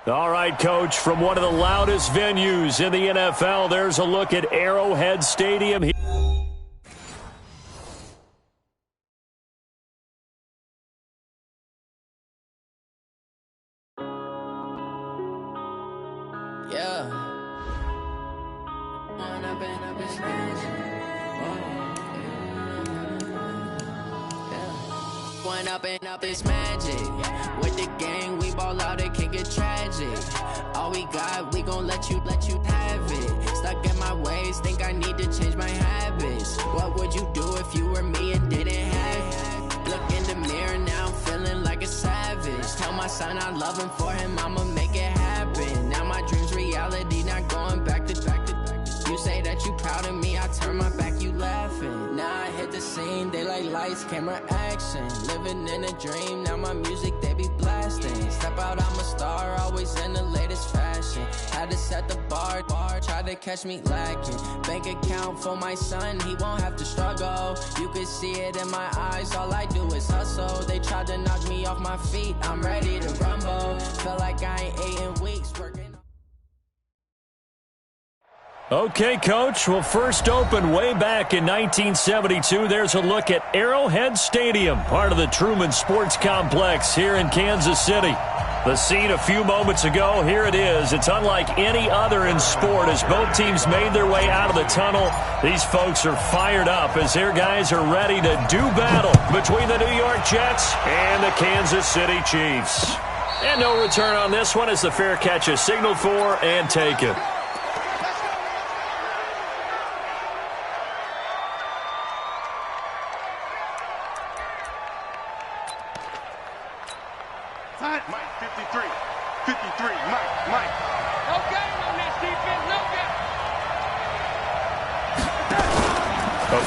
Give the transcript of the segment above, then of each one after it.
All right, Coach, from one of the loudest venues in the NFL, there's a look at Arrowhead Stadium. Up is magic. With the gang, we ball out, it can get tragic. All we got, we gon' let you have it. Stuck in my ways, think I need to change my habits. What would you do if you were me and didn't have it? Look in the mirror, now I'm feeling like a savage. Tell my son I love him, for him I'ma make it happen. Now my dream's reality, not going back to. You say that you proud of me, I turn my back, you laughing. Now I hit the scene, they like lights, camera, action. Living in a dream, now my music, they be blasting. Step out, I'm a star, always in the latest fashion. Had to set the bar, try to catch me lacking. Bank account for my son, he won't have to struggle. You can see it in my eyes, all I do is hustle. They tried to knock me off my feet, I'm ready to rumble. Feel like I ain't ate in weeks, working. Okay, Coach. Well, first opened way back in 1972. There's a look at Arrowhead Stadium, part of the Truman Sports Complex here in Kansas City. The scene a few moments ago, here it is. It's unlike any other in sport as both teams made their way out of the tunnel. These folks are fired up as their guys are ready to do battle between the New York Jets and the Kansas City Chiefs. And no return on this one as the fair catch is signaled for and taken.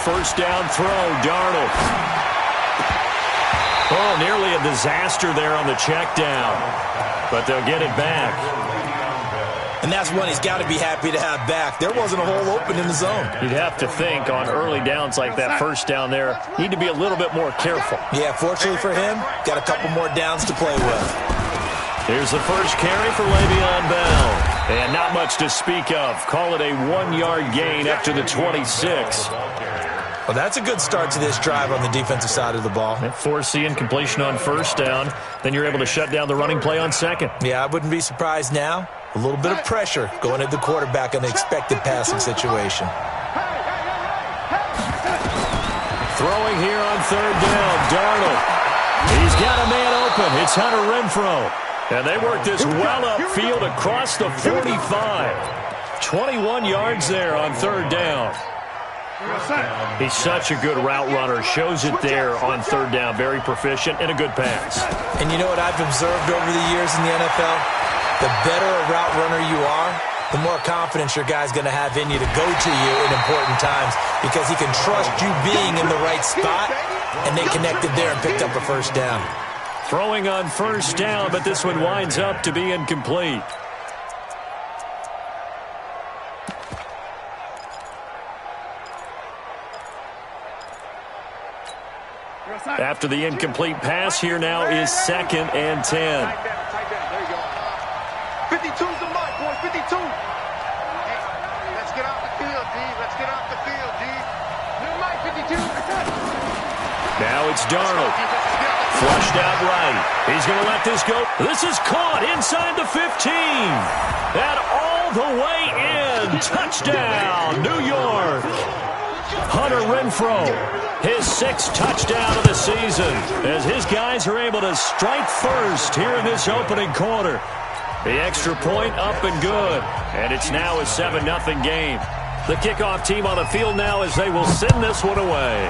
First down throw, Darnold. Oh, nearly a disaster there on the check down. But they'll get it back. And that's one he's got to be happy to have back. There wasn't a hole open in the zone. You'd have to think on early downs like that first down there, need to be a little bit more careful. Yeah, fortunately for him, got a couple more downs to play with. Here's the first carry for Le'Veon Bell. And not much to speak of. Call it a 1-yard gain up to the 26. Well, that's a good start to this drive on the defensive side of the ball. Force the incompletion on first down. Then you're able to shut down the running play on second. Yeah, I wouldn't be surprised now. A little bit of pressure going at the quarterback in the expected passing situation. Throwing here on third down, Darnold. He's got a man open. It's Hunter Renfrow. And they work this well upfield across the 45. 21 yards there on third down. He's such a good route runner. Shows it there on third down. Very proficient and a good pass. And you know what I've observed over the years in the NFL? The better a route runner you are, the more confidence your guy's going to have in you to go to you in important times because he can trust you being in the right spot, and they connected there and picked up a first down. Throwing on first down, but this one winds up to be incomplete. After the incomplete pass, here now is 2nd and 10. 52's the mark, boys. 52. Let's get off the field, D. Let's get off the field, D. New Mike, 52. Now it's Darnold. Flushed out right. He's going to let this go. This is caught inside the 15. And all the way in. Touchdown, New York. Hunter Renfrow, his 6th touchdown of the season, as his guys are able to strike first here in this opening quarter. The extra point up and good, and it's now a 7-0 game. The kickoff team on the field now as they will send this one away.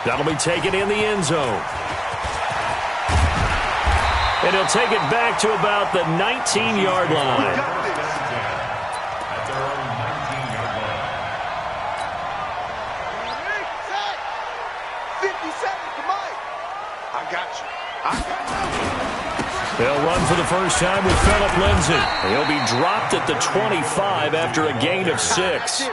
That'll be taken in the end zone. And he'll take it back to about the 19-yard line. They'll run for the first time with Phillip Lindsay. He'll be dropped at the 25 after a gain of 6.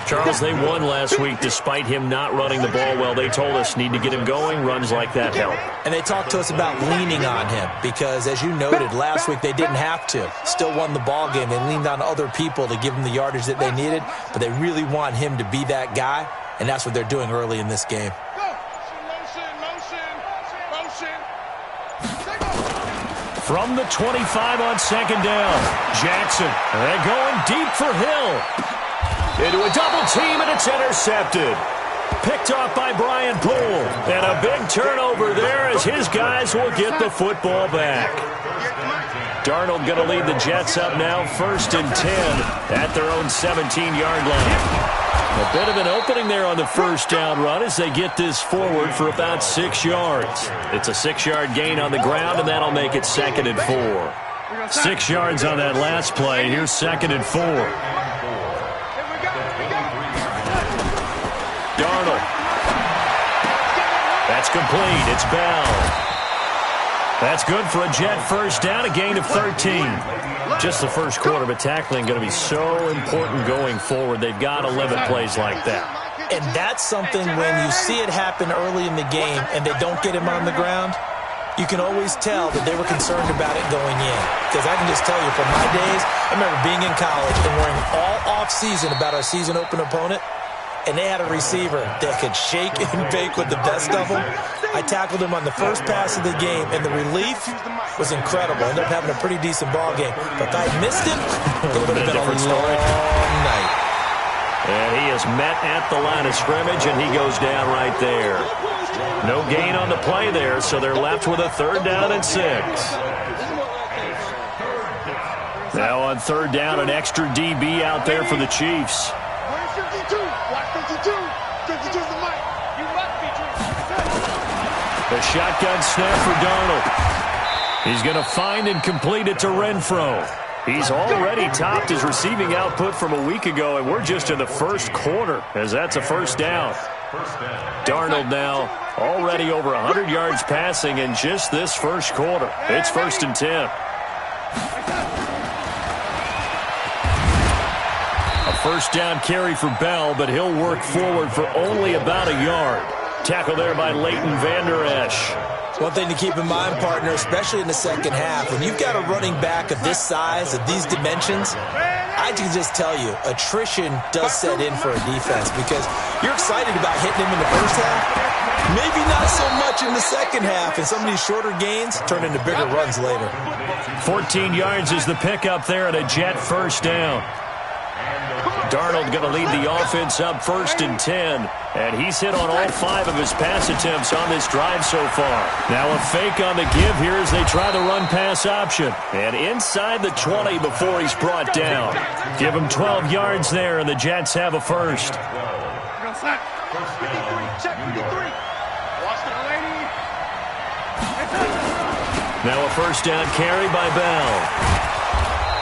Charles, they won last week despite him not running the ball well. They told us need to get him going. Runs like that help. And they talked to us about leaning on him because, as you noted, last week they didn't have to. Still won the ball game. They leaned on other people to give them the yardage that they needed, but they really want him to be that guy, and that's what they're doing early in this game. From the 25 on second down, Jackson. They're going deep for Hill. Into a double team, and it's intercepted. Picked off by Brian Poole. And a big turnover there as his guys will get the football back. Darnold going to lead the Jets up now, 1st and 10 at their own 17-yard line. A bit of an opening there on the first down run as they get this forward for about 6 yards. It's a 6-yard gain on the ground, and that'll make it 2nd and 4. 6 yards on that last play. Here's 2nd and 4. Darnold. That's complete. It's Bell. That's good for a Jet first down, a gain of 13. Just the first quarter, but tackling going to be so important going forward. They've got to limit plays like that. And that's something when you see it happen early in the game and they don't get him on the ground, you can always tell that they were concerned about it going in. Because I can just tell you from my days, I remember being in college and worrying all off-season about our season open opponent, and they had a receiver that could shake and bake with the best of them. I tackled him on the first pass of the game, and the relief was incredible. I ended up having a pretty decent ball game. But if I had missed him, it would have been a long night. And he is met at the line of scrimmage, and he goes down right there. No gain on the play there, so they're left with a 3rd down and 6. Now on 3rd down, an extra DB out there for the Chiefs. The shotgun snap for Darnold. He's going to find and complete it to Renfro. He's already topped his receiving output from a week ago, and we're just in the first quarter as that's a 1st down. Darnold now already over 100 yards passing in just this first quarter. It's 1st and 10. A 1st down carry for Bell, but he'll work forward for only about a yard. Tackle there by Leighton Vander Esch. One thing to keep in mind, partner, especially in the second half, when you've got a running back of this size, of these dimensions, I can just tell you, attrition does set in for a defense because you're excited about hitting him in the first half. Maybe not so much in the second half, and some of these shorter gains turn into bigger runs later. 14 yards is the pickup there at a Jet 1st down. Darnold going to lead the offense up 1st and 10. And he's hit on all 5 of his pass attempts on this drive so far. Now a fake on the give here as they try the run-pass option. And inside the 20 before he's brought down. Give him 12 yards there, and the Jets have a 1st. Now a 1st down carry by Bell.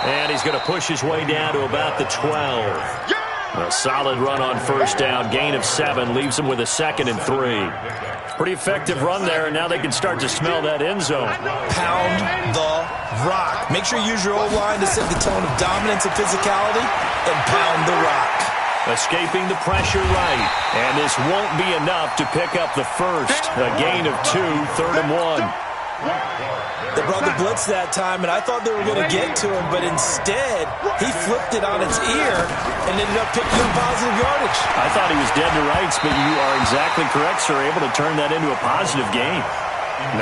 And he's going to push his way down to about the 12. A solid run on 1st down, gain of 7, leaves him with a 2nd and 3. Pretty effective run there, and now they can start to smell that end zone. Pound the rock. Make sure you use your O-line to set the tone of dominance and physicality, and pound the rock. Escaping the pressure right, and this won't be enough to pick up the 1st. A gain of 2, 3rd and 1. They brought the blitz that time, and I thought they were going to get to him, but instead, he flipped it on its ear and ended up picking up positive yardage. I thought he was dead to rights, but you are exactly correct, sir, able to turn that into a positive gain.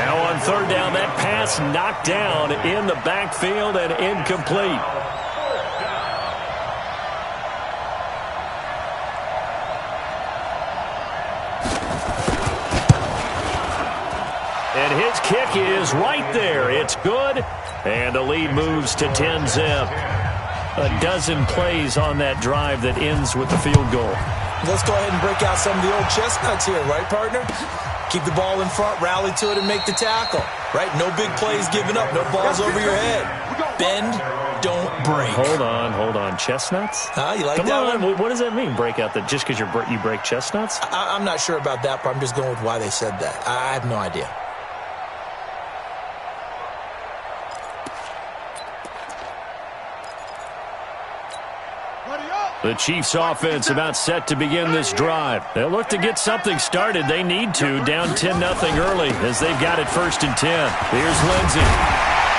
Now on 3rd down, that pass knocked down in the backfield and incomplete. And his kick is right there. It's good. And the lead moves to 10-zip. A dozen plays on that drive that ends with the field goal. Let's go ahead and break out some of the old chestnuts here, right, partner? Keep the ball in front, rally to it, and make the tackle. Right? No big plays given up. No balls over your head. Bend, don't break. Hold on. Chestnuts? You like Come that on. one? What does that mean, break out that just because you break chestnuts? I'm not sure about that, but I'm just going with why they said that. I have no idea. The Chiefs offense about set to begin this drive. They'll look to get something started. They need to, down 10-0 early as they've got it 1st and 10. Here's Lindsey.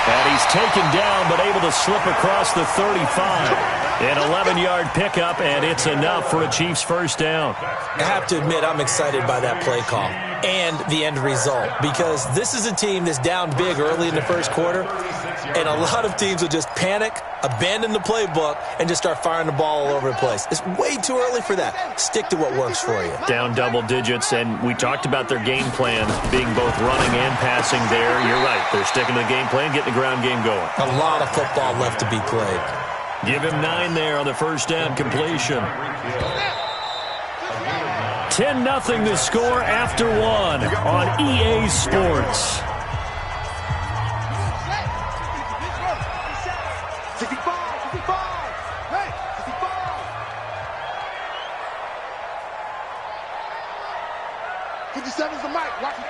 And he's taken down but able to slip across the 35. An 11-yard pickup, and it's enough for a Chiefs first down. I have to admit, I'm excited by that play call and the end result because this is a team that's down big early in the first quarter, and a lot of teams will just panic, abandon the playbook, and just start firing the ball all over the place. It's way too early for that. Stick to what works for you. Down double digits, and we talked about their game plan being both running and passing there. You're right. They're sticking to the game plan, getting the ground game going. A lot of football left to be played. Give him 9 there on the first down completion. 10-0 the score after 1 on EA Sports. 57's the mic. Watch it.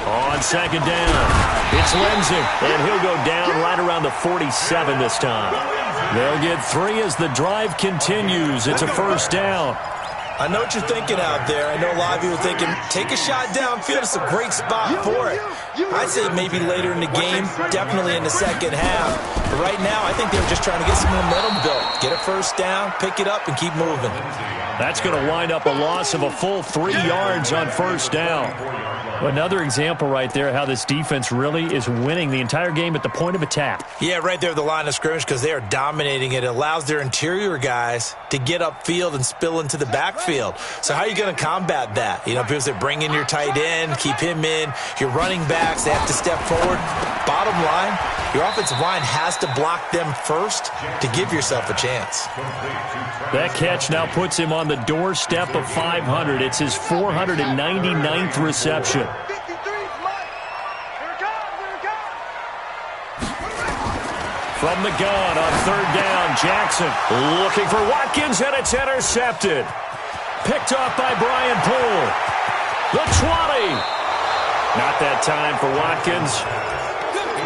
On second down, it's Lindsey, and he'll go down right around the 47 this time. They'll get 3 as the drive continues. It's a first down. I know what you're thinking out there. I know a lot of you are thinking, take a shot downfield. It's a great spot for it. I'd say maybe later in the game, definitely in the second half. But right now, I think they were just trying to get some momentum built. Get a first down, pick it up, and keep moving. That's going to wind up a loss of a full 3 yards on first down. Another example right there how this defense really is winning the entire game at the point of attack. Yeah, right there at the line of scrimmage because they are dominating it. It allows their interior guys to get upfield and spill into the backfield. So how are you going to combat that? You know, people say bring in your tight end, keep him in. Your running backs, they have to step forward. Bottom line, your offensive line has to block them first to give yourself a chance. That catch now puts him on the doorstep of 500. It's his 499th reception. From the gun on third down, Jackson looking for Watkins, and it's intercepted. Picked off by Brian Poole. The 20. Not that time for Watkins.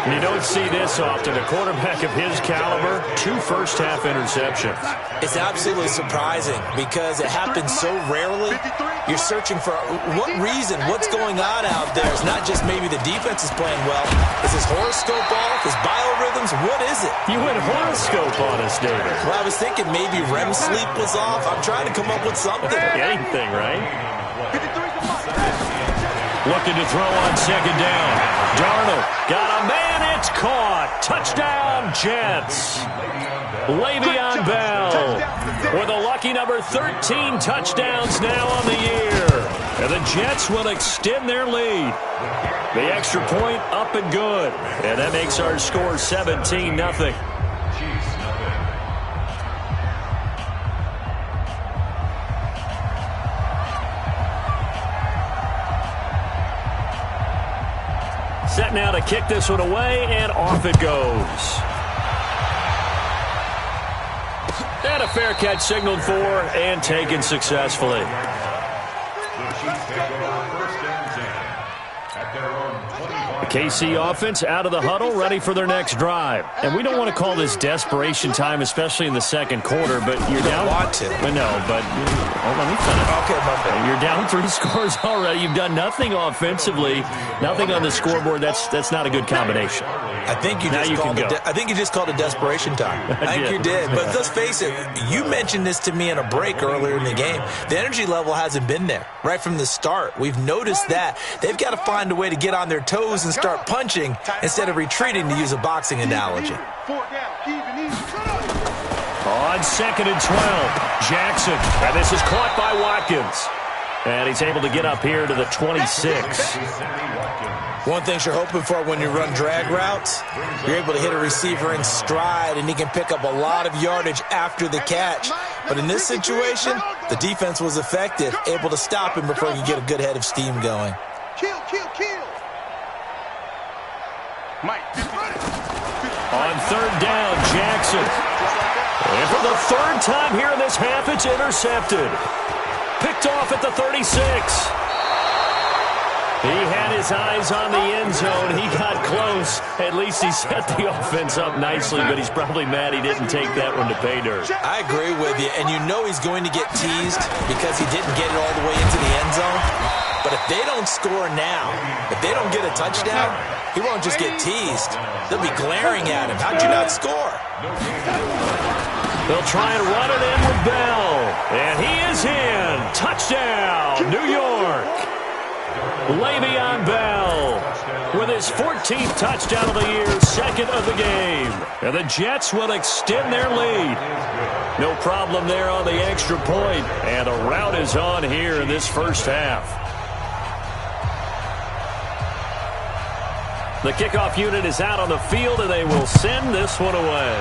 You don't see this often. A quarterback of his caliber, 2 first-half interceptions. It's absolutely surprising because it happens so rarely. You're searching for what reason, what's going on out there. It's not just maybe the defense is playing well. Is his horoscope off? His biorhythms? What is it? You went horoscope on us, David. Well, I was thinking maybe REM sleep was off. I'm trying to come up with something. Anything, right? Looking to throw on second down. Darnold got a man. It's caught. Touchdown, Jets. Le'Veon Bell with a lucky number 13 touchdowns now on the year. And the Jets will extend their lead. The extra point up and good. And that makes our score 17-0. Set now to kick this one away, and off it goes. And a fair catch signaled for and taken successfully. The KC offense out of the huddle, ready for their next drive. And we don't want to call this desperation time, especially in the second quarter, but you're down. Want to. No, but let me finish. Okay, my bad. You're down 3 scores already. You've done nothing offensively, nothing on the scoreboard. That's not a good combination. I think you just called it desperation time. I think you did. But let's face it, you mentioned this to me in a break earlier in the game. The energy level hasn't been there right from the start. We've noticed that. They've got to find a way to get on their toes and start punching instead of retreating, to use a boxing analogy. On second and 12, Jackson. And this is caught by Watkins. And he's able to get up here to the 26. One thing you're hoping for when you run drag routes, you're able to hit a receiver in stride, and he can pick up a lot of yardage after the catch. But in this situation, the defense was effective, able to stop him before he could get a good head of steam going. Kill. Mike. On third down, Jackson. And for the third time here in this half, it's intercepted. Picked off at the 36. his eyes on the end zone. He got close. At least he set the offense up nicely, but he's probably mad he didn't take that one to pay dirt. I agree with you, and you know he's going to get teased because he didn't get it all the way into the end zone. But if they don't score now, if they don't get a touchdown, he won't just get teased. They'll be glaring at him. How'd you not score? They'll try and run it in with Bell. And he is in. Touchdown, New York. Le'Veon Bell with his 14th touchdown of the year, second of the game. And the Jets will extend their lead. No problem there on the extra point. And a rout is on here in this first half. The kickoff unit is out on the field, and they will send this one away.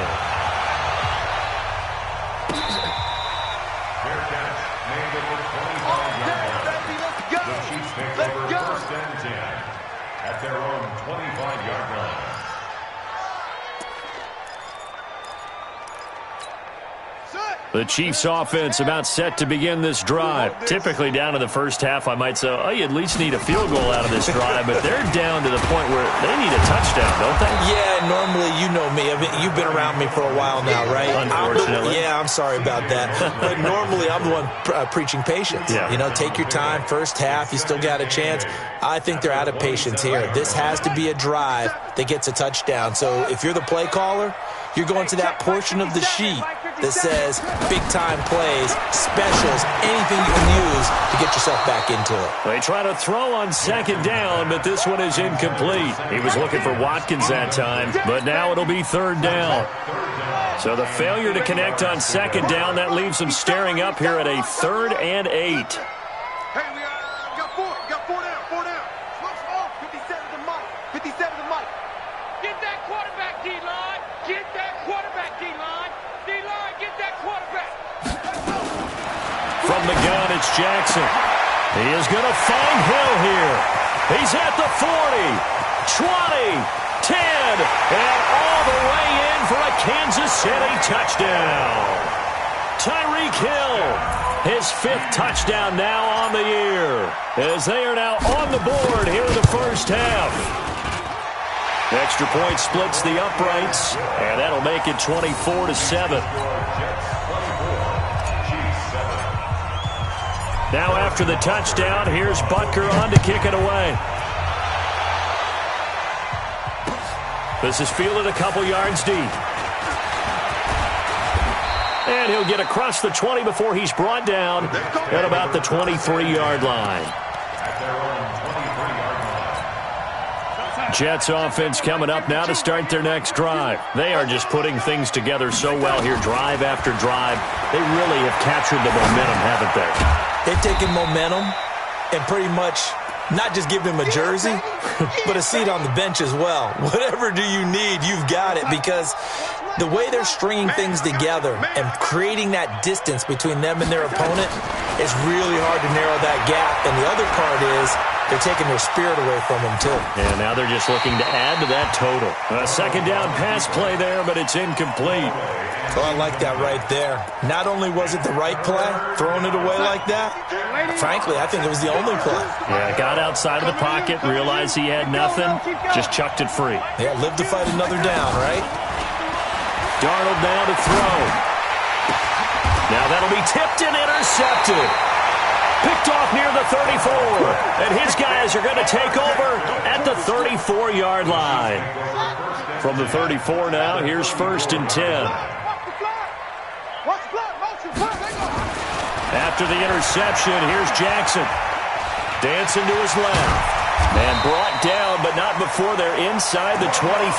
At their own 25-yard line. The Chiefs offense about set to begin this drive. Typically down to the first half, I might say, oh, you at least need a field goal out of this drive, but they're down to the point where they need a touchdown, don't they? Yeah, normally, you know me. You've been around me for a while now, right? Unfortunately. I'm sorry about that. But normally, I'm the one preaching patience. Yeah. You know, take your time. First half, you still got a chance. I think they're out of patience here. This has to be a drive that gets a touchdown. So if you're the play caller, you're going to that portion of the sheet that says big-time plays, specials, anything you can use to get yourself back into it. They try to throw on second down, but this one is incomplete. He was looking for Watkins that time, but now it'll be third down. So the failure to connect on second down, that leaves them staring up here at a 3rd and 8. Hey, we got four down. Small, 57 to Mike. 57 to Mike. Get that quarterback, D-line. Get that quarterback, D-line. D-line, get that quarterback. From the gun, it's Jackson. He is going to find Hill here. He's at the 40, 20, 10, and all the way in for a Kansas City touchdown. Tyreek Hill, his 5th touchdown now on the year, as they are now on the board here in the first half. Extra point splits the uprights, and that'll make it 24-7. Now after the touchdown, here's Butker on to kick it away. This is fielded a couple yards deep. And he'll get across the 20 before he's brought down at about the 23-yard line. Jets offense coming up now to start their next drive. They are just putting things together so well here, drive after drive. They really have captured the momentum, haven't they? They've taken momentum and pretty much not just give him a jersey, but a seat on the bench as well. Whatever do you need, you've got it, because the way they're stringing things together and creating that distance between them and their opponent is really hard to narrow that gap. And the other part is they're taking their spirit away from them, too. And now they're just looking to add to that total. A second down pass play there, but it's incomplete. Oh, I like that right there. Not only was it the right play, throwing it away like that, frankly, I think it was the only play. Yeah, got outside of the pocket, realized he had nothing, just chucked it free. Yeah, live to fight another down, right? Darnold now to throw. Now that'll be tipped and intercepted. Picked off near the 34. And his guys are going to take over at the 34-yard line. From the 34 now, here's 1st and 10. After the interception, here's Jackson. Dancing to his left. And brought down, but not before they're inside the 25.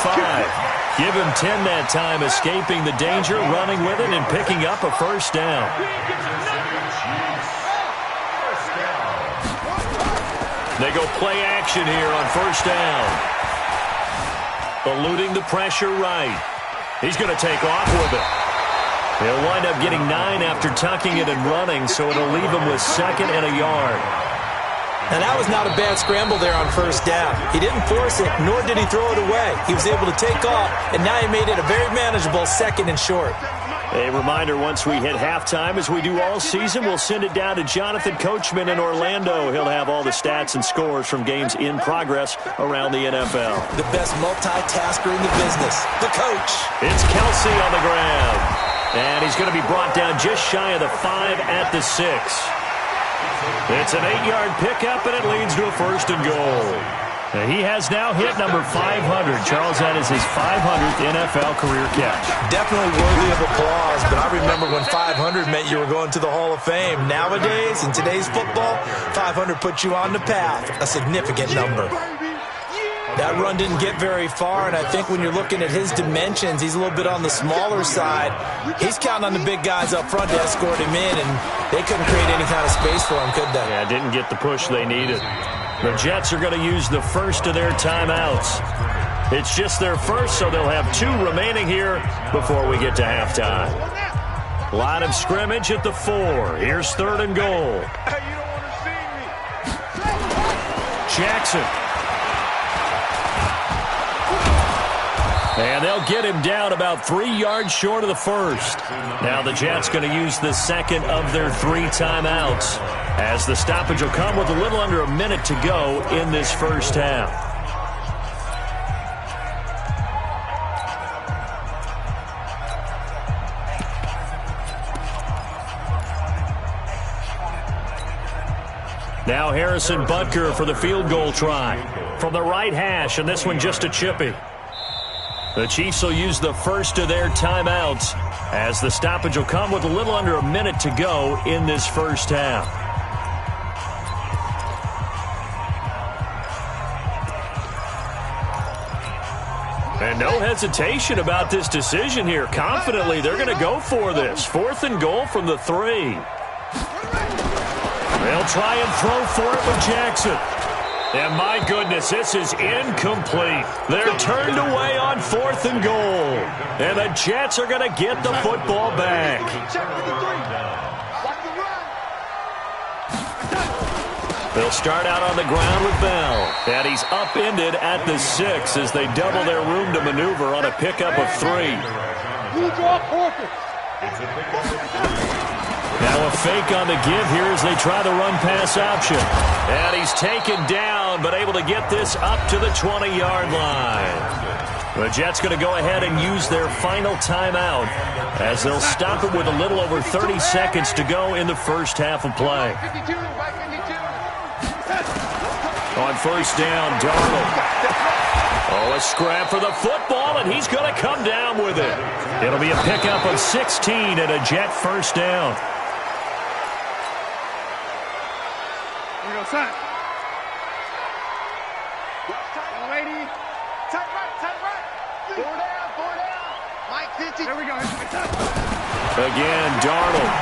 Give him 10 that time, escaping the danger, running with it, and picking up a first down. They go play action here on first down. Eluding the pressure right. He's going to take off with it. He'll wind up getting 9 after tucking it and running, so it'll leave him with 2nd and a yard. And that was not a bad scramble there on first down. He didn't force it, nor did he throw it away. He was able to take off, and now he made it a very manageable 2nd and short. A reminder, once we hit halftime, as we do all season, we'll send it down to Jonathan Coachman in Orlando. He'll have all the stats and scores from games in progress around the NFL. The best multitasker in the business, the coach. It's Kelsey on the ground. And he's going to be brought down just shy of the 5 at the 6. It's an 8-yard pickup, and it leads to a 1st and goal. He has now hit number 500. Charles, that is his 500th NFL career catch. Definitely worthy of applause, but I remember when 500 meant you were going to the Hall of Fame. Nowadays, in today's football, 500 puts you on the path, a significant number. That run didn't get very far, and I think when you're looking at his dimensions, he's a little bit on the smaller side. He's counting on the big guys up front to escort him in, and they couldn't create any kind of space for him, could they? Yeah, didn't get the push they needed. The Jets are going to use the first of their timeouts. It's just their first, so they'll have 2 remaining here before we get to halftime. Line of scrimmage at the 4. Here's 3rd and goal. Hey, you don't want to see me. Jackson. And they'll get him down about 3 yards short of the first. Now the Jets going to use the second of their 3 timeouts, as the stoppage will come with a little under a minute to go in this first half. Now Harrison Butker for the field goal try from the right hash, and this one just a chippy. The Chiefs will use the first of their timeouts, as the stoppage will come with a little under a minute to go in this first half. And no hesitation about this decision here. Confidently, they're going to go for this. 4th and goal from the 3. They'll try and throw for it with Jackson. And my goodness, this is incomplete. They're turned away on 4th and goal. And the Jets are going to get the football back. They'll start out on the ground with Bell. And he's upended at the 6 as they double their room to maneuver on a pickup of 3. Now a fake on the give here as they try the run-pass option. And he's taken down, but able to get this up to the 20-yard line. The Jets going to go ahead and use their final timeout, as they'll stop it with a little over 30 seconds to go in the first half of play. On 1st down, Darnold. Oh, a scrap for the football, and he's going to come down with it. It'll be a pickup of 16 and a Jet 1st down. Son. Lady. Tight right. 4 down. Mike 50. There we go. Again, Darnold.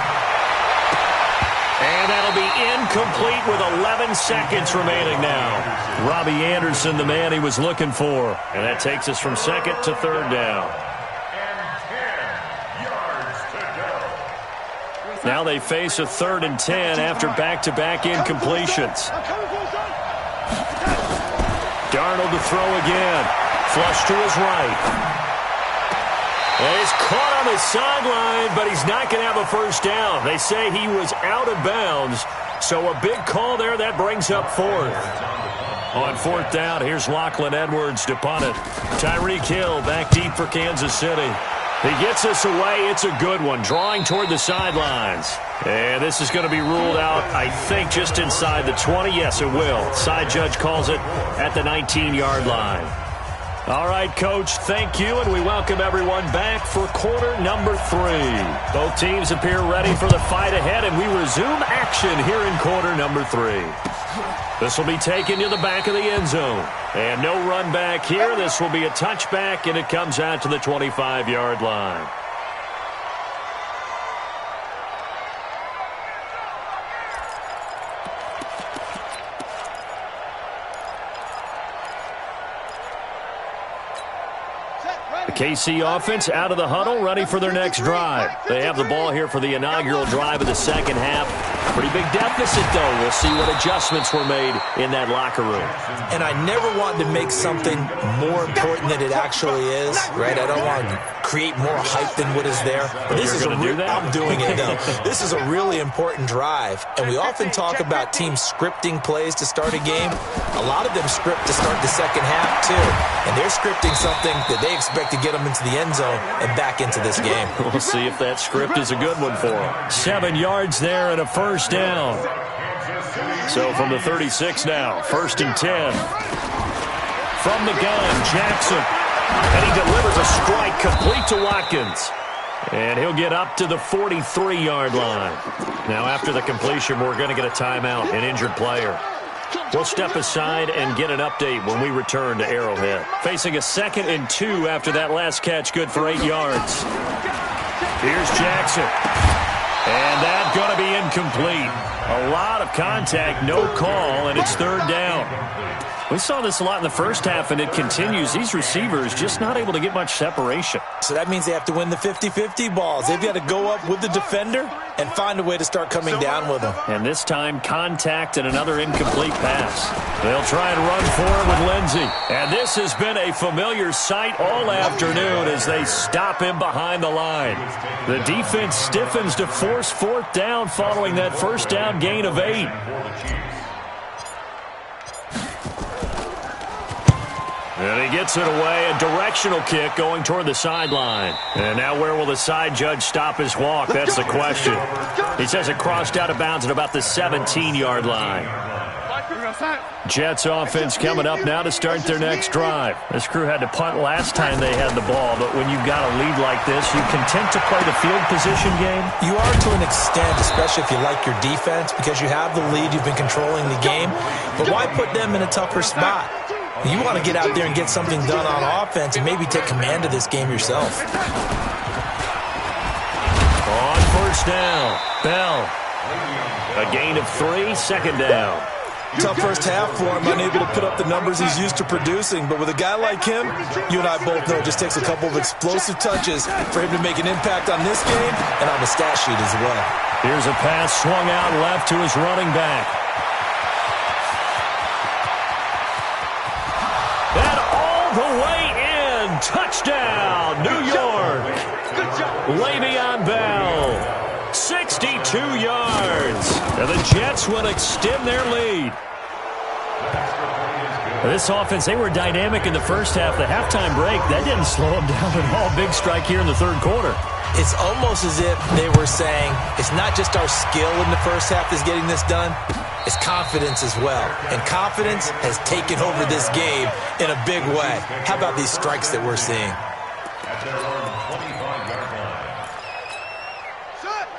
And that'll be incomplete with 11 seconds remaining now. Robbie Anderson, the man he was looking for. And that takes us from 2nd to 3rd down. Now they face a 3rd and 10 after back-to-back incompletions. Darnold to throw again. Flush to his right. And he's caught on the sideline, but he's not going to have a 1st down. They say he was out of bounds, so a big call there. That brings up 4th. On 4th down, here's Lachlan Edwards to punt it. Tyreek Hill back deep for Kansas City. He gets us away. It's a good one, drawing toward the sidelines. And this is going to be ruled out, I think, just inside the 20. Yes, it will. Side judge calls it at the 19-yard line. All right, Coach, thank you, and we welcome everyone back for quarter number 3. Both teams appear ready for the fight ahead, and we resume action here in quarter number 3. This will be taken to the back of the end zone. And no run back here. This will be a touchback, and it comes out to the 25-yard line. Set, right. The KC offense out of the huddle, ready for their next drive. They have the ball here for the inaugural drive of the second half. Pretty big deficit, though. We'll see what adjustments were made in that locker room. And I never wanted to make something more important than it actually is, right? I don't want to create more hype than what is there. But this is I'm doing it, though. This is a really important drive. And we often talk about teams scripting plays to start a game. A lot of them script to start the second half, too. And they're scripting something that they expect to get them into the end zone and back into this game. We'll see if that script is a good one for them. 7 yards there and a first down. So from the 36 now, 1st and 10. From the gun, Jackson. And he delivers a strike complete to Watkins. And he'll get up to the 43-yard line. Now after the completion, we're going to get a timeout, an injured player. We'll step aside and get an update when we return to Arrowhead. Facing a 2nd and 2 after that last catch, good for 8 yards. Here's Jackson. And that's going to be incomplete. A lot of contact, no call, and it's 3rd down. We saw this a lot in the first half, and it continues. These receivers just not able to get much separation. So that means they have to win the 50-50 balls. They've got to go up with the defender and find a way to start coming down with them. And this time, contact and another incomplete pass. They'll try and run for it with Lindsey. And this has been a familiar sight all afternoon as they stop him behind the line. The defense stiffens to force 4th down following that first down gain of 8. And he gets it away, a directional kick going toward the sideline. And now where will the side judge stop his walk? That's the question. He says it crossed out of bounds at about the 17-yard line. Jets offense coming up now to start their next drive. This crew had to punt last time they had the ball, but when you've got a lead like this, you content to play the field position game? You are to an extent, especially if you like your defense, because you have the lead, you've been controlling the game. But why put them in a tougher spot? You want to get out there and get something done on offense and maybe take command of this game yourself. On 1st down, Bell. A gain of 3, 2nd down. Tough first half for him, unable to put up the numbers he's used to producing. But with a guy like him, you and I both know it just takes a couple of explosive touches for him to make an impact on this game and on the stat sheet as well. Here's a pass swung out left to his running back. And all the way in. Touchdown, New York. Le'Veon Bell. 62 yards. And the Jets will extend their lead. This offense, they were dynamic in the first half. The halftime break, that didn't slow them down at all. Big strike here in the 3rd quarter. It's almost as if they were saying, it's not just our skill in the first half that's getting this done, it's confidence as well. And confidence has taken over this game in a big way. How about these strikes that we're seeing?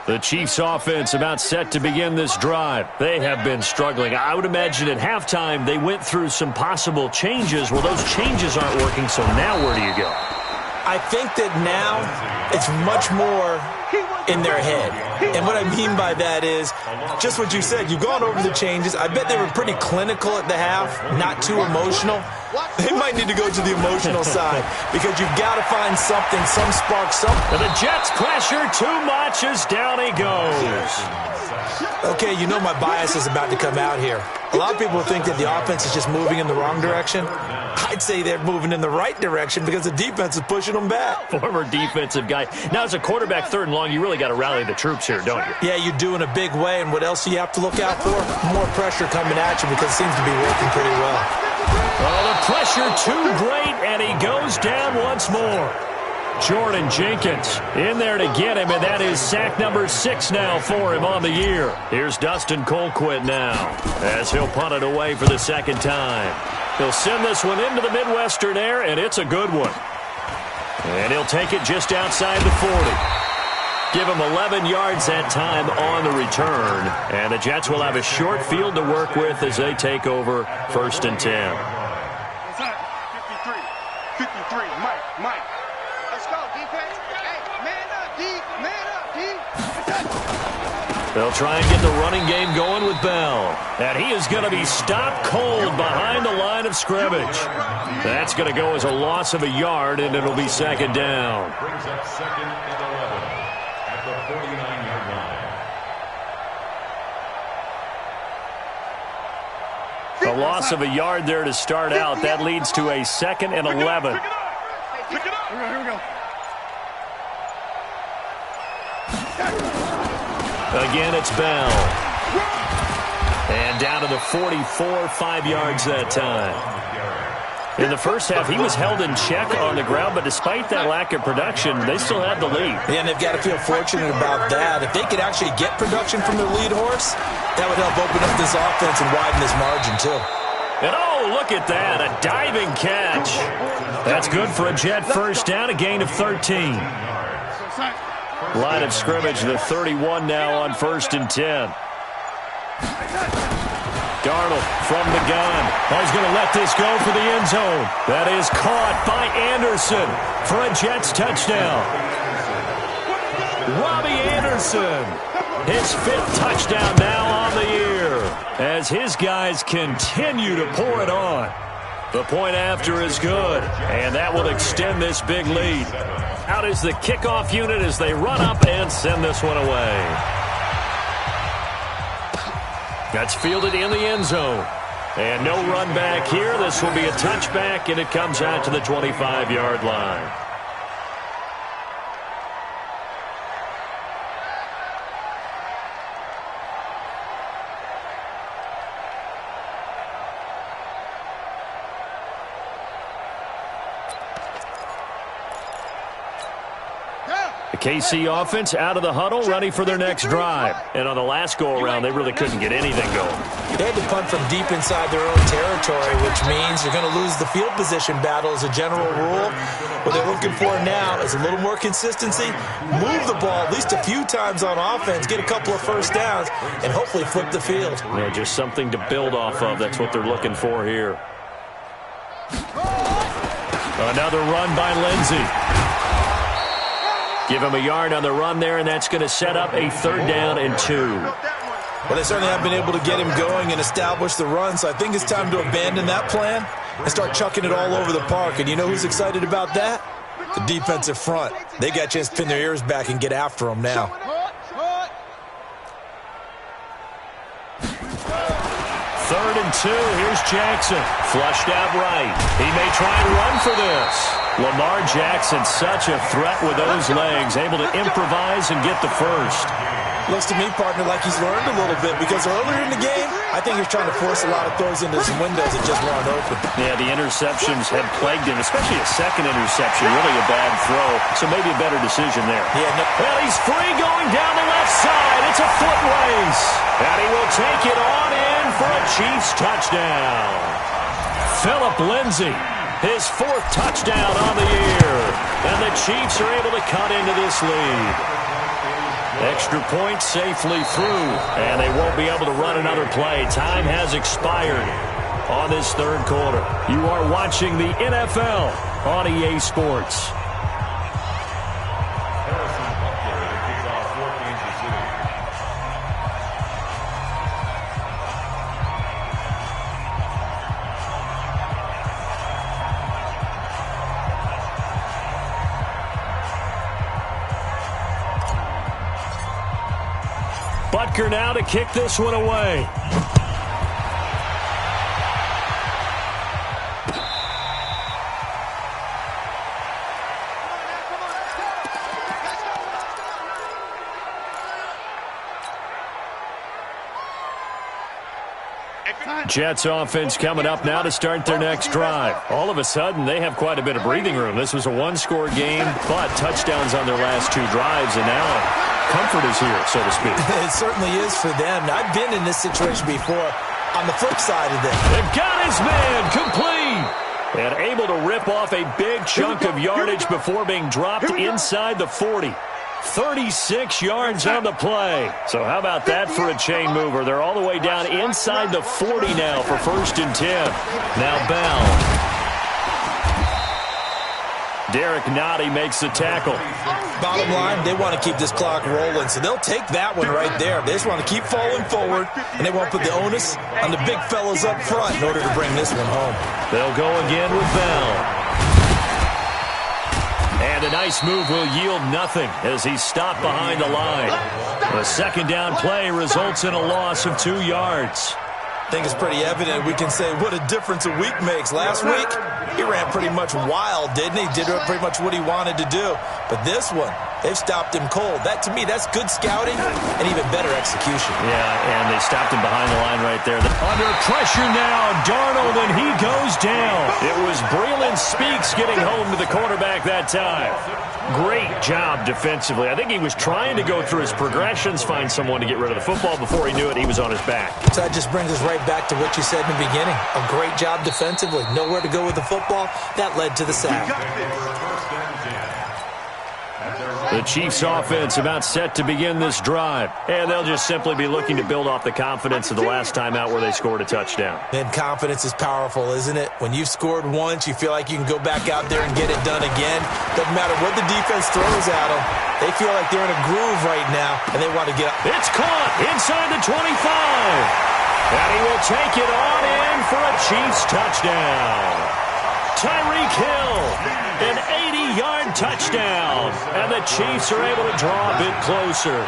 The Chiefs offense about set to begin this drive. They have been struggling. I would imagine at halftime they went through some possible changes. Well, those changes aren't working, so now where do you go? I think that now it's much more in their head. And what I mean by that is just what you said. You've gone over the changes. I bet they were pretty clinical at the half, not too emotional. They might need to go to the emotional side because you've got to find something, some spark, something. And the Jets pressure too much as down he goes. Okay, you know my bias is about to come out here. A lot of people think that the offense is just moving in the wrong direction. I'd say they're moving in the right direction because the defense is pushing them back. Former defensive guy. Now, as a quarterback 3rd and long, you really got to rally the troops here, don't you? Yeah, you do in a big way. And what else do you have to look out for? More pressure coming at you because it seems to be working pretty well. Oh, the pressure too great, and he goes down once more. Jordan Jenkins in there to get him, and that is sack number 6 now for him on the year. Here's Dustin Colquitt now as he'll punt it away for the 2nd time. He'll send this one into the Midwestern air, and it's a good one. And he'll take it just outside the 40. Give him 11 yards that time on the return. And the Jets will have a short field to work with as they take over 1st and 10. Let's go, defense. Hey, man up, D. Man up, D. They'll try and get the running game going with Bell. And he is going to be stopped cold behind the line of scrimmage. That's going to go as a loss of a yard, and it'll be second down. Brings up second and 11 at the 49-yard line. A loss of a yard there to start out. That leads to a second and 11. Pick it up. Here we go. Again, it's Bell. And down to the 44, 5 yards that time. In the first half, he was held in check on the ground, but despite that lack of production, they still had the lead. And they've got to feel fortunate about that. If they could actually get production from their lead horse, that would help open up this offense and widen this margin, too. And oh, look at that, a diving catch. That's good for a Jet first down, a gain of 13. Line of scrimmage, the 31 now on 1st and 10. Darnold from the gun. Oh, he's going to let this go for the end zone. That is caught by Anderson for a Jets touchdown. Robbie Anderson, his 5th touchdown now on the year as his guys continue to pour it on. The point after is good, and that will extend this big lead. Out is the kickoff unit as they run up and send this one away. That's fielded in the end zone. And no run back here. This will be a touchback, and it comes out to the 25-yard line. KC offense out of the huddle, ready for their next drive. And on the last go-around, they really couldn't get anything going. They had to punt from deep inside their own territory, which means you're going to lose the field position battle as a general rule. What they're looking for now is a little more consistency, move the ball at least a few times on offense, get a couple of first downs, and hopefully flip the field. Yeah, just something to build off of. That's what they're looking for here. Another run by Lindsey. Give him a yard on the run there, and that's going to set up a 3rd down and 2. Well, they certainly have been able to get him going and establish the run, so I think it's time to abandon that plan and start chucking it all over the park. And you know who's excited about that? The defensive front. They got a chance to pin their ears back and get after him now. 3rd and 2. Here's Jackson. Flushed out right. He may try and run for this. Lamar Jackson, such a threat with those legs, able to improvise and get the first. Looks to me, partner, like he's learned a little bit because earlier in the game, I think he was trying to force a lot of throws into some windows that just weren't open. Yeah, the interceptions had plagued him, especially a second interception, really a bad throw, so maybe a better decision there. Yeah, well, he's free going down the left side. It's a foot race, and he will take it on in for a Chiefs touchdown. Phillip Lindsay. His 4th touchdown on the year. And the Chiefs are able to cut into this lead. Extra point safely through. And they won't be able to run another play. Time has expired on this 3rd quarter. You are watching the NFL on EA Sports. Butker now to kick this one away. Jets offense coming up now to start their next drive. All of a sudden, they have quite a bit of breathing room. This was a 1-score game, but touchdowns on their last 2 drives, and now comfort is here, so to speak. It certainly is for them. I've been in this situation before on the flip side of this. They've got his man complete. And able to rip off a big chunk of yardage before being dropped inside the 40. 36 yards on the play. So how about that for a chain mover? They're all the way down inside the 40 now for 1st and 10. Now Bell. Derek Nottie makes the tackle. Bottom line, they want to keep this clock rolling, so they'll take that one right there. They just want to keep falling forward, and they want to put the onus on the big fellas up front in order to bring this one home. They'll go again with Bell. And a nice move will yield nothing as he's stopped behind the line. The second down play results in a loss of 2 yards. I think it's pretty evident. We can say what a difference a week makes. Last week, he ran pretty much wild, didn't he? Did pretty much what he wanted to do. But this one, they've stopped him cold. That, to me, that's good scouting and even better execution. Yeah, and they stopped him behind the line right there. Under pressure now, Darnold, and he goes down. It was Breeland Speaks getting home to the quarterback that time. Great job defensively. I think he was trying to go through his progressions, find someone to get rid of the football. Before he knew it, he was on his back. So that just brings us right back to what you said in the beginning. A great job defensively. Nowhere to go with the football. That led to the sack. The Chiefs offense about set to begin this drive. And they'll just simply be looking to build off the confidence of the last time out where they scored a touchdown. And confidence is powerful, isn't it? When you've scored once, you feel like you can go back out there and get it done again. Doesn't matter what the defense throws at them. They feel like they're in a groove right now, and they want to get up. It's caught inside the 25. And he will take it on in for a Chiefs touchdown. Tyreek Hill, an 80-yard touchdown. And the Chiefs are able to draw a bit closer.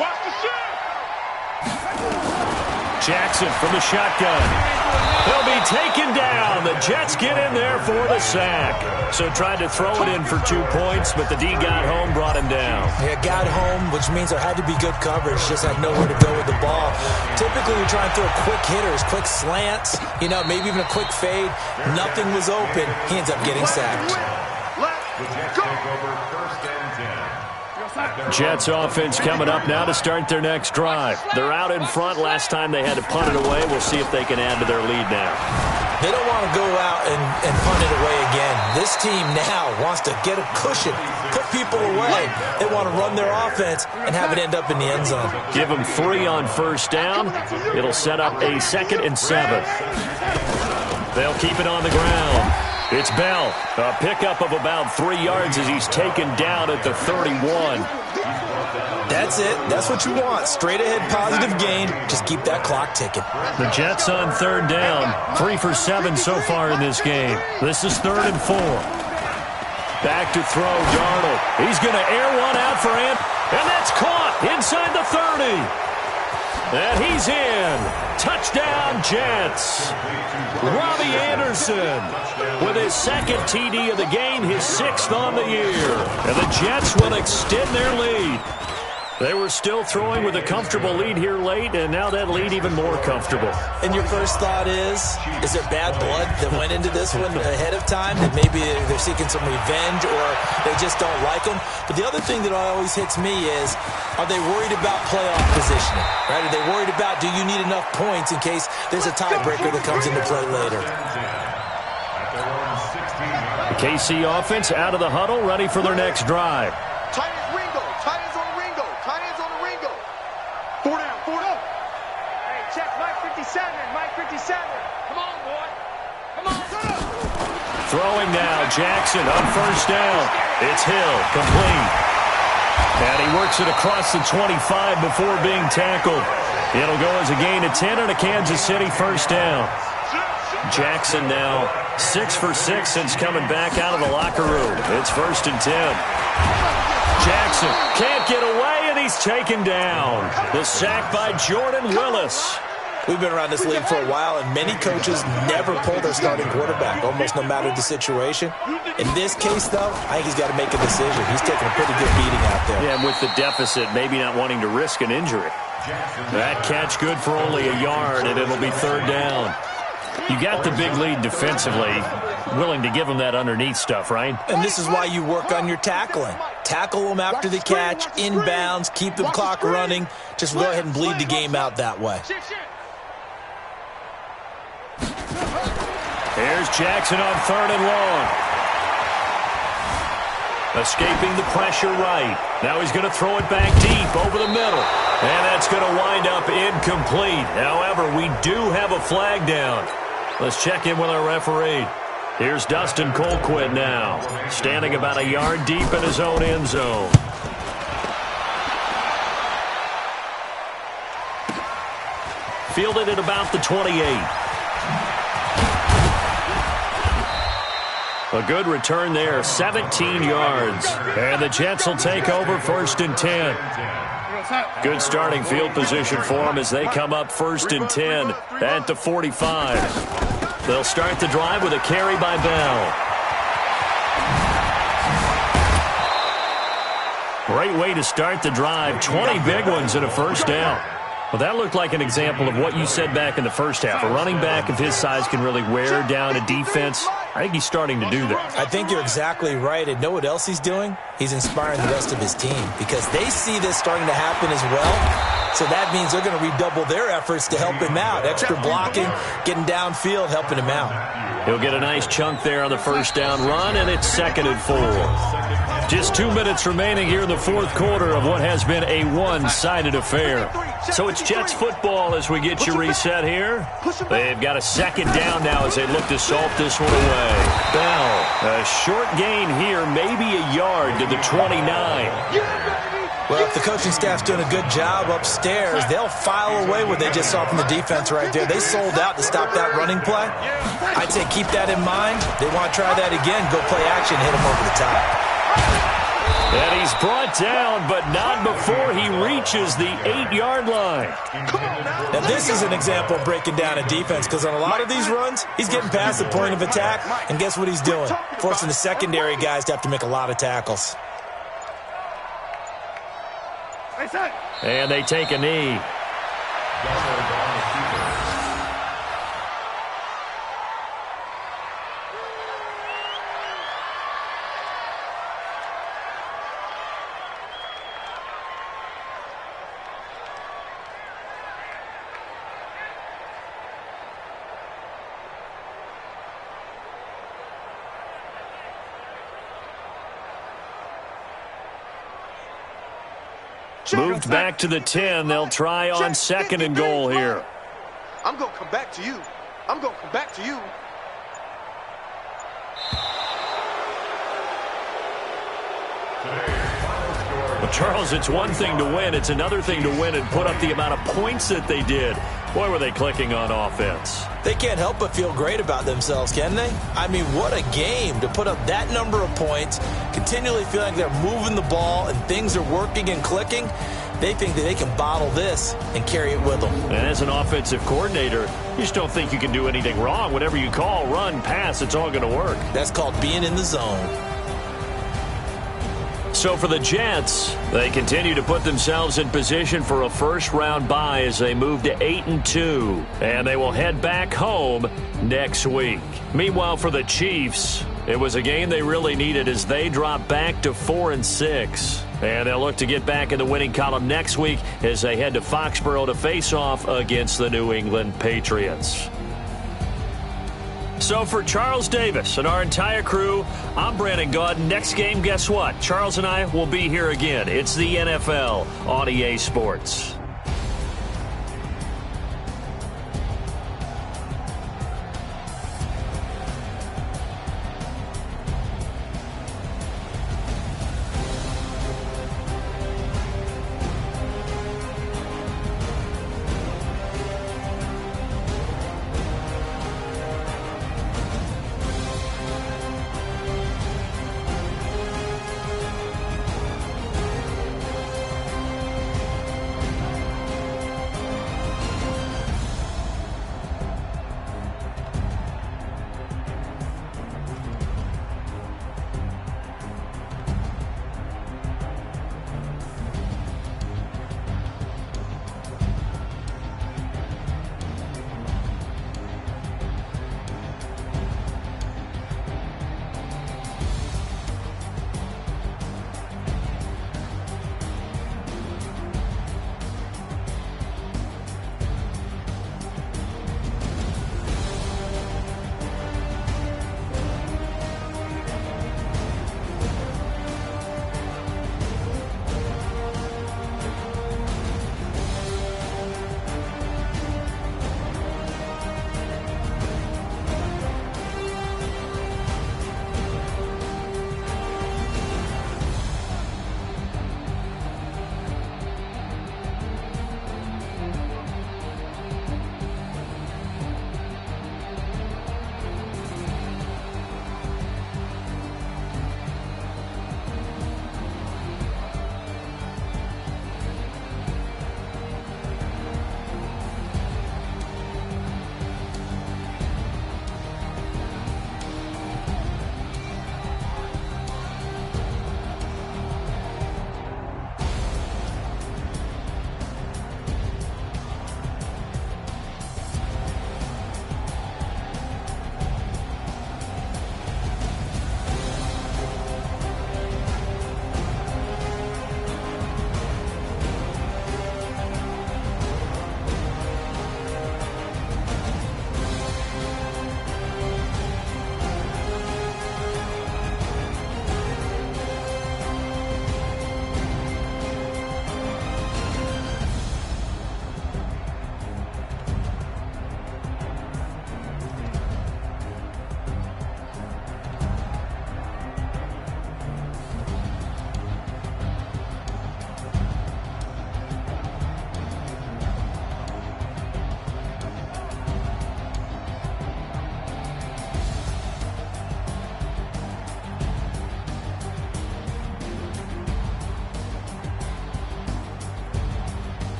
Watch the shot. Jackson from the shotgun. He'll be taken down. The Jets get in there for the sack. So tried to throw it in for 2 points, but the D got home, brought him down. Yeah, got home, which means there had to be good coverage. Just had nowhere to go with the ball. Typically, we try and throw quick hitters, quick slants, maybe even a quick fade. Nothing was open. He ends up getting sacked. Jets offense coming up now to start their next drive. They're out in front. Last time they had to punt it away. We'll see if they can add to their lead now. They don't want to go out and punt it away again. This team now wants to get a cushion, put people away. They want to run their offense and have it end up in the end zone. Give them 3 on first down. It'll set up a 2nd and 7. They'll keep it on the ground. It's Bell. A pickup of about 3 yards as he's taken down at the 31. That's it. That's what you want. Straight ahead positive gain. Just keep that clock ticking. The Jets on 3rd down. 3 for 7 so far in this game. This is 3rd and 4. Back to throw, Darnold. He's going to air one out for him. And that's caught inside the 30. And he's in. Touchdown, Jets. Robbie Anderson with his 2nd TD of the game, his 6th on the year. And the Jets will extend their lead. They were still throwing with a comfortable lead here late, and now that lead even more comfortable. And your first thought is there bad blood that went into this one ahead of time? That maybe they're seeking some revenge or they just don't like them? But the other thing that always hits me is, are they worried about playoff positioning? Right? Are they worried about, do you need enough points in case there's a tiebreaker that comes into play later? The KC offense out of the huddle, ready for their next drive. Tight ends Ringo. Tight ends on the Ringo. Tight ends on the Ringo. 4 down. 4 down. Hey, check Mike 57. Mike 57. Come on, boy. Come on. Throwing now, Jackson on first down. It's Hill, complete. And he works it across the 25 before being tackled. It'll go as a gain of 10 on a Kansas City first down. Jackson now 6 for 6 since coming back out of the locker room. It's 1st and 10. Jackson can't get away, and he's taken down. The sack by Jordan Willis. We've been around this league for a while, and many coaches never pull their starting quarterback, almost no matter the situation. In this case, though, I think he's got to make a decision. He's taking a pretty good beating out there. Yeah, and with the deficit, maybe not wanting to risk an injury. That catch good for only a yard, and it'll be 3rd down. You got the big lead defensively, willing to give them that underneath stuff, right? And this is why you work on your tackling. Tackle them after the catch, inbounds, keep the clock running. Just go ahead and bleed the game out that way. Here's Jackson on 3rd and long. Escaping the pressure right. Now he's going to throw it back deep over the middle. And that's going to wind up incomplete. However, we do have a flag down. Let's check in with our referee. Here's Dustin Colquitt now, standing about a yard deep in his own end zone. Fielded at about the 28. A good return there, 17 yards. And the Jets will take over 1st and 10. Good starting field position for them as they come up 1st and 10 at the 45. They'll start the drive with a carry by Bell. Great way to start the drive. 20 big ones and a first down. Well, that looked like an example of what you said back in the first half. A running back of his size can really wear down a defense. I think he's starting to do that. I think you're exactly right. And know what else he's doing? He's inspiring the rest of his team because they see this starting to happen as well. So that means they're going to redouble their efforts to help him out. Extra blocking, getting downfield, helping him out. He'll get a nice chunk there on the first down run, and it's 2nd and 4. Just 2 minutes remaining here in the 4th quarter of what has been a one-sided affair. So it's Jets football as we get you reset here. They've got a 2nd down now as they look to salt this one away. Bell, a short gain here, maybe a yard to the 29. Well, if the coaching staff's doing a good job upstairs, they'll file away what they just saw from the defense right there. They sold out to stop that running play. I'd say keep that in mind. They want to try that again, go play action, hit them over the top. And he's brought down, but not before he reaches the 8-yard line. Now, this is an example of breaking down a defense because on a lot of these runs, he's getting past the point of attack, and guess what he's doing? Forcing the secondary guys to have to make a lot of tackles. And they take a knee. Moved back to the 10. They'll try on 2nd and goal here. I'm going to come back to you. I'm going to come back to you. Well, Charles, it's one thing to win. It's another thing to win and put up the amount of points that they did. Boy, were they clicking on offense. They can't help but feel great about themselves, can they? I mean, what a game to put up that number of points, continually feeling like they're moving the ball and things are working and clicking. They think that they can bottle this and carry it with them. And as an offensive coordinator, you just don't think you can do anything wrong. Whatever you call, run, pass, it's all going to work. That's called being in the zone. So for the Jets, they continue to put themselves in position for a first-round bye as they move to 8-2. And they will head back home next week. Meanwhile, for the Chiefs, it was a game they really needed as they drop back to 4-6. And they'll look to get back in the winning column next week as they head to Foxborough to face off against the New England Patriots. So for Charles Davis and our entire crew, I'm Brandon Gaudin. Next game, guess what? Charles and I will be here again. It's the NFL on EA Sports.